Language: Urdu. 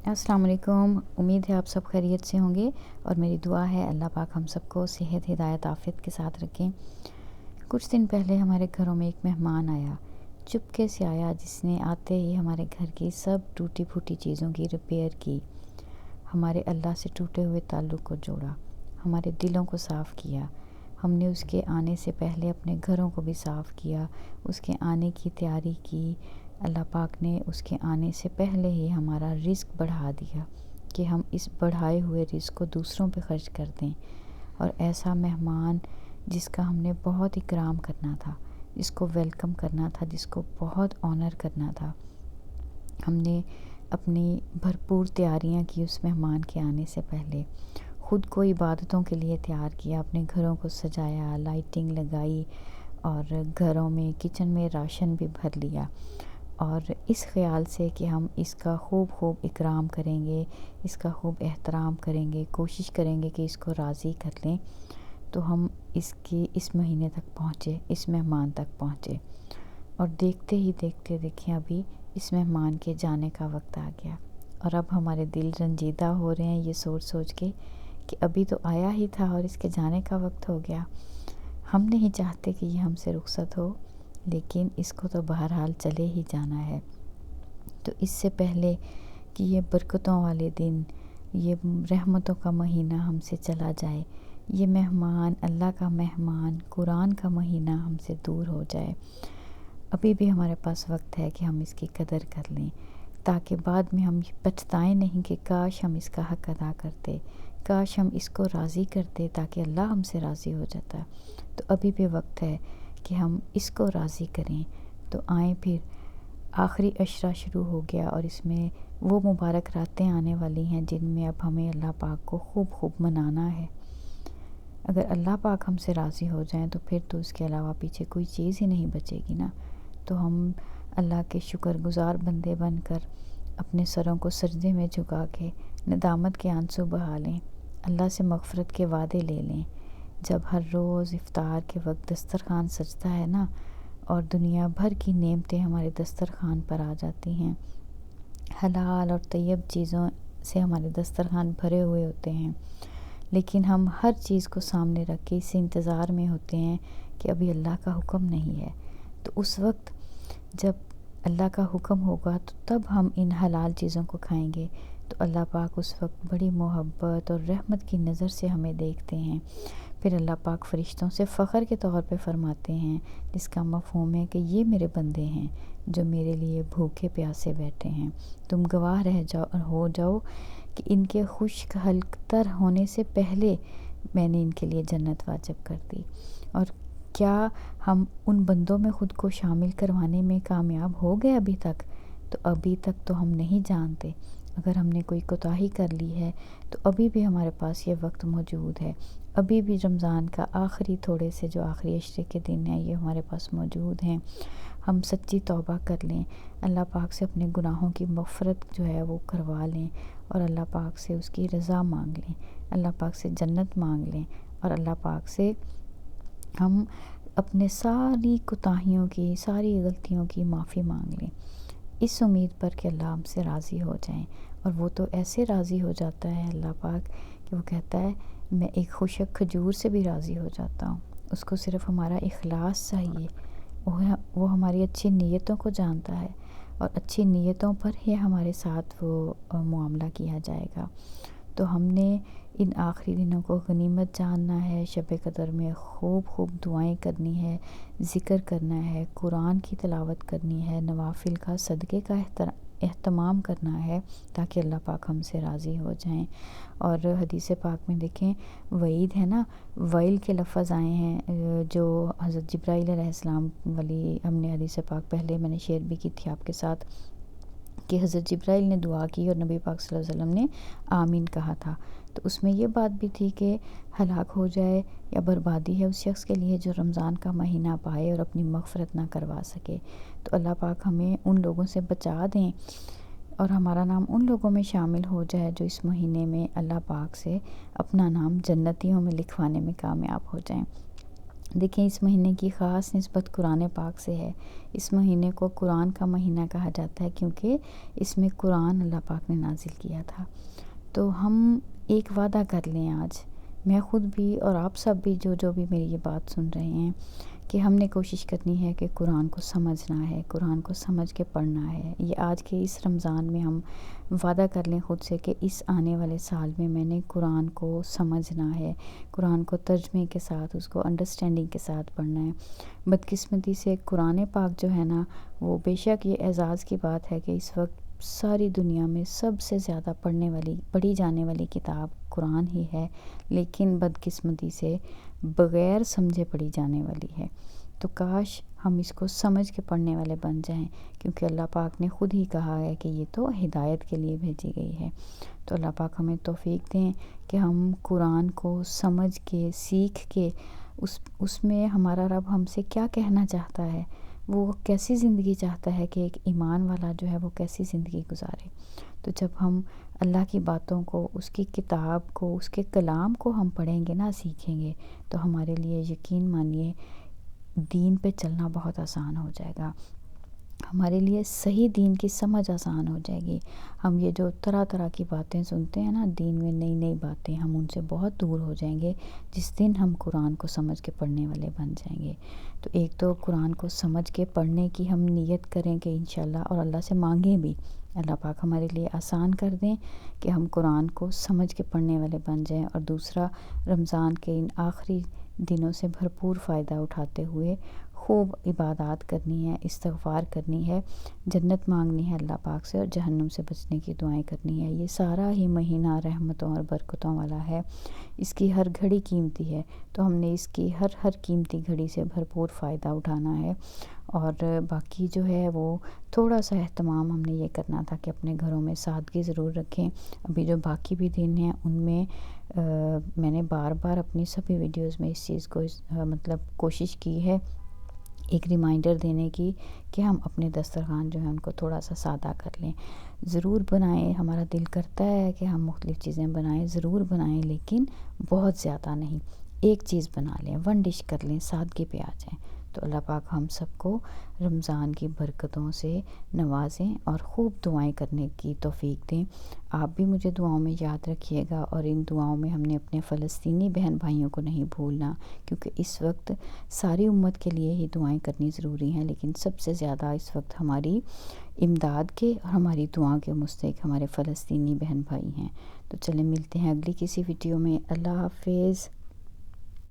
السلام علیکم، امید ہے آپ سب خیریت سے ہوں گے اور میری دعا ہے اللہ پاک ہم سب کو صحت ہدایت عافیت کے ساتھ رکھیں۔ کچھ دن پہلے ہمارے گھروں میں ایک مہمان آیا، چپکے سے آیا، جس نے آتے ہی ہمارے گھر کی سب ٹوٹی پھوٹی چیزوں کی ریپیئر کی، ہمارے اللہ سے ٹوٹے ہوئے تعلق کو جوڑا، ہمارے دلوں کو صاف کیا۔ ہم نے اس کے آنے سے پہلے اپنے گھروں کو بھی صاف کیا، اس کے آنے کی تیاری کی۔ اللہ پاک نے اس کے آنے سے پہلے ہی ہمارا رزق بڑھا دیا کہ ہم اس بڑھائے ہوئے رزق کو دوسروں پہ خرچ کر دیں۔ اور ایسا مہمان جس کا ہم نے بہت اکرام کرنا تھا، جس کو ویلکم کرنا تھا، جس کو بہت آنر کرنا تھا، ہم نے اپنی بھرپور تیاریاں کی اس مہمان کے آنے سے پہلے، خود کو عبادتوں کے لیے تیار کیا، اپنے گھروں کو سجایا، لائٹنگ لگائی اور گھروں میں کچن میں راشن بھی بھر لیا، اور اس خیال سے کہ ہم اس کا خوب اکرام کریں گے، اس کا خوب احترام کریں گے، کوشش کریں گے کہ اس کو راضی کر لیں۔ تو ہم اس مہینے تک پہنچے، اس مہمان تک پہنچے، اور دیکھتے ہی دیکھتے دیکھیں ابھی اس مہمان کے جانے کا وقت آ گیا، اور اب ہمارے دل رنجیدہ ہو رہے ہیں یہ سوچ سوچ کے کہ ابھی تو آیا ہی تھا اور اس کے جانے کا وقت ہو گیا۔ ہم نہیں چاہتے کہ یہ ہم سے رخصت ہو، لیکن اس کو تو بہرحال چلے ہی جانا ہے۔ تو اس سے پہلے کہ یہ برکتوں والے دن، یہ رحمتوں کا مہینہ ہم سے چلا جائے، یہ مہمان، اللہ کا مہمان، قرآن کا مہینہ ہم سے دور ہو جائے، ابھی بھی ہمارے پاس وقت ہے کہ ہم اس کی قدر کر لیں، تاکہ بعد میں ہم پچھتائیں نہیں کہ کاش ہم اس کا حق ادا کرتے، کاش ہم اس کو راضی کرتے، تاکہ اللہ ہم سے راضی ہو جاتا۔ تو ابھی بھی وقت ہے کہ ہم اس کو راضی کریں۔ تو آئیں پھر، آخری عشرہ شروع ہو گیا اور اس میں وہ مبارک راتیں آنے والی ہیں جن میں اب ہمیں اللہ پاک کو خوب منانا ہے۔ اگر اللہ پاک ہم سے راضی ہو جائیں تو پھر تو اس کے علاوہ پیچھے کوئی چیز ہی نہیں بچے گی نا۔ تو ہم اللہ کے شکر گزار بندے بن کر اپنے سروں کو سجدے میں جھکا کے ندامت کے آنسو بہا لیں، اللہ سے مغفرت کے وعدے لے لیں۔ جب ہر روز افطار کے وقت دسترخوان سجتا ہے نا، اور دنیا بھر کی نعمتیں ہمارے دسترخوان پر آ جاتی ہیں، حلال اور طیب چیزوں سے ہمارے دسترخوان بھرے ہوئے ہوتے ہیں، لیکن ہم ہر چیز کو سامنے رکھ کے اس انتظار میں ہوتے ہیں کہ ابھی اللہ کا حکم نہیں ہے۔ تو اس وقت جب اللہ کا حکم ہوگا تو تب ہم ان حلال چیزوں کو کھائیں گے، تو اللہ پاک اس وقت بڑی محبت اور رحمت کی نظر سے ہمیں دیکھتے ہیں۔ پھر اللہ پاک فرشتوں سے فخر کے طور پہ فرماتے ہیں، جس کا مفہوم ہے کہ یہ میرے بندے ہیں جو میرے لیے بھوکے پیاسے بیٹھے ہیں، تم گواہ رہ جاؤ اور ہو جاؤ کہ ان کے خشک حلق تر ہونے سے پہلے میں نے ان کے لیے جنت واجب کر دی۔ اور کیا ہم ان بندوں میں خود کو شامل کروانے میں کامیاب ہو گئے ابھی تک؟ تو ابھی تک تو ہم نہیں جانتے۔ اگر ہم نے کوئی کوتاہی کر لی ہے تو ابھی بھی ہمارے پاس یہ وقت موجود ہے، ابھی بھی رمضان کا آخری تھوڑے سے جو آخری عشرے کے دن ہیں یہ ہمارے پاس موجود ہیں۔ ہم سچی توبہ کر لیں، اللہ پاک سے اپنے گناہوں کی مغفرت جو ہے وہ کروا لیں، اور اللہ پاک سے اس کی رضا مانگ لیں، اللہ پاک سے جنت مانگ لیں، اور اللہ پاک سے ہم اپنے ساری کوتاہیوں کی، ساری غلطیوں کی معافی مانگ لیں، اس امید پر کہ اللہ ہم سے راضی ہو جائیں۔ اور وہ تو ایسے راضی ہو جاتا ہے اللہ پاک کہ وہ کہتا ہے میں ایک خشک کھجور سے بھی راضی ہو جاتا ہوں، اس کو صرف ہمارا اخلاص چاہیے، وہ ہماری اچھی نیتوں کو جانتا ہے، اور اچھی نیتوں پر ہی ہمارے ساتھ وہ معاملہ کیا جائے گا۔ تو ہم نے ان آخری دنوں کو غنیمت جاننا ہے، شب قدر میں خوب دعائیں کرنی ہے، ذکر کرنا ہے، قرآن کی تلاوت کرنی ہے، نوافل کا، صدقے کا اہتمام کرنا ہے، تاکہ اللہ پاک ہم سے راضی ہو جائیں۔ اور حدیث پاک میں دیکھیں وعید ہے نا، ویل کے لفظ آئے ہیں جو حضرت جبرائیل علیہ السلام والی، ہم نے حدیث پاک پہلے میں نے شیئر بھی کی تھی آپ کے ساتھ، کہ حضرت جبرائیل نے دعا کی اور نبی پاک صلی اللہ علیہ وسلم نے آمین کہا تھا۔ تو اس میں یہ بات بھی تھی کہ ہلاک ہو جائے یا بربادی ہے اس شخص کے لیے جو رمضان کا مہینہ پائے اور اپنی مغفرت نہ کروا سکے۔ تو اللہ پاک ہمیں ان لوگوں سے بچا دیں اور ہمارا نام ان لوگوں میں شامل ہو جائے جو اس مہینے میں اللہ پاک سے اپنا نام جنتیوں میں لکھوانے میں کامیاب ہو جائیں۔ دیکھیں اس مہینے کی خاص نسبت قرآن پاک سے ہے۔ اس مہینے کو قرآن کا مہینہ کہا جاتا ہے کیونکہ اس میں قرآن اللہ پاک نے نازل کیا تھا۔ تو ہم ایک وعدہ کر لیں آج، میں خود بھی اور آپ سب بھی جو بھی میری یہ بات سن رہے ہیں، کہ ہم نے کوشش کرنی ہے کہ قرآن کو سمجھنا ہے، قرآن کو سمجھ کے پڑھنا ہے۔ یہ آج کے اس رمضان میں ہم وعدہ کر لیں خود سے کہ اس آنے والے سال میں نے قرآن کو سمجھنا ہے، قرآن کو ترجمے کے ساتھ، اس کو انڈرسٹینڈنگ کے ساتھ پڑھنا ہے۔ بدقسمتی سے قرآن پاک جو ہے نا، وہ بے شک یہ اعزاز کی بات ہے کہ اس وقت ساری دنیا میں سب سے زیادہ پڑھی جانے والی کتاب قرآن ہی ہے، لیکن بدقسمتی سے بغیر سمجھے پڑھی جانے والی ہے۔ تو کاش ہم اس کو سمجھ کے پڑھنے والے بن جائیں، کیونکہ اللہ پاک نے خود ہی کہا ہے کہ یہ تو ہدایت کے لیے بھیجی گئی ہے۔ تو اللہ پاک ہمیں توفیق دیں کہ ہم قرآن کو سمجھ کے، سیکھ کے، اس میں ہمارا رب ہم سے کیا کہنا چاہتا ہے، وہ کیسی زندگی چاہتا ہے کہ ایک ایمان والا جو ہے وہ کیسی زندگی گزارے۔ تو جب ہم اللہ کی باتوں کو، اس کی کتاب کو، اس کے کلام کو ہم پڑھیں گے نا، سیکھیں گے، تو ہمارے لیے یقین مانیے دین پہ چلنا بہت آسان ہو جائے گا، ہمارے لیے صحیح دین کی سمجھ آسان ہو جائے گی۔ ہم یہ جو طرح طرح کی باتیں سنتے ہیں نا دین میں، نئی نئی باتیں، ہم ان سے بہت دور ہو جائیں گے جس دن ہم قرآن کو سمجھ کے پڑھنے والے بن جائیں گے۔ تو ایک تو قرآن کو سمجھ کے پڑھنے کی ہم نیت کریں کہ انشاءاللہ، اور اللہ سے مانگیں بھی، اللہ پاک ہمارے لیے آسان کر دیں کہ ہم قرآن کو سمجھ کے پڑھنے والے بن جائیں۔ اور دوسرا، رمضان کے ان آخری دنوں سے بھرپور فائدہ اٹھاتے ہوئے خوب عبادات کرنی ہے، استغفار کرنی ہے، جنت مانگنی ہے اللہ پاک سے، اور جہنم سے بچنے کی دعائیں کرنی ہے۔ یہ سارا ہی مہینہ رحمتوں اور برکتوں والا ہے، اس کی ہر گھڑی قیمتی ہے، تو ہم نے اس کی ہر قیمتی گھڑی سے بھرپور فائدہ اٹھانا ہے۔ اور باقی جو ہے وہ تھوڑا سا اہتمام ہم نے یہ کرنا تھا کہ اپنے گھروں میں سادگی ضرور رکھیں۔ ابھی جو باقی بھی دن ہیں ان میں میں نے بار بار اپنی سبھی ویڈیوز میں اس چیز کو مطلب کوشش کی ہے ایک ریمائنڈر دینے کی کہ ہم اپنے دسترخوان جو ہیں ان کو تھوڑا سا سادہ کر لیں، ضرور بنائیں۔ ہمارا دل کرتا ہے کہ ہم مختلف چیزیں بنائیں، ضرور بنائیں، لیکن بہت زیادہ نہیں، ایک چیز بنا لیں، ون ڈش کر لیں، سادگی پہ آ جائیں۔ تو اللہ پاک ہم سب کو رمضان کی برکتوں سے نوازیں اور خوب دعائیں کرنے کی توفیق دیں۔ آپ بھی مجھے دعاؤں میں یاد رکھیے گا، اور ان دعاؤں میں ہم نے اپنے فلسطینی بہن بھائیوں کو نہیں بھولنا، کیونکہ اس وقت ساری امت کے لیے ہی دعائیں کرنی ضروری ہیں، لیکن سب سے زیادہ اس وقت ہماری امداد کے اور ہماری دعاؤں کے مستحق ہمارے فلسطینی بہن بھائی ہیں۔ تو چلیں ملتے ہیں اگلی کسی ویڈیو میں۔ اللہ حافظ۔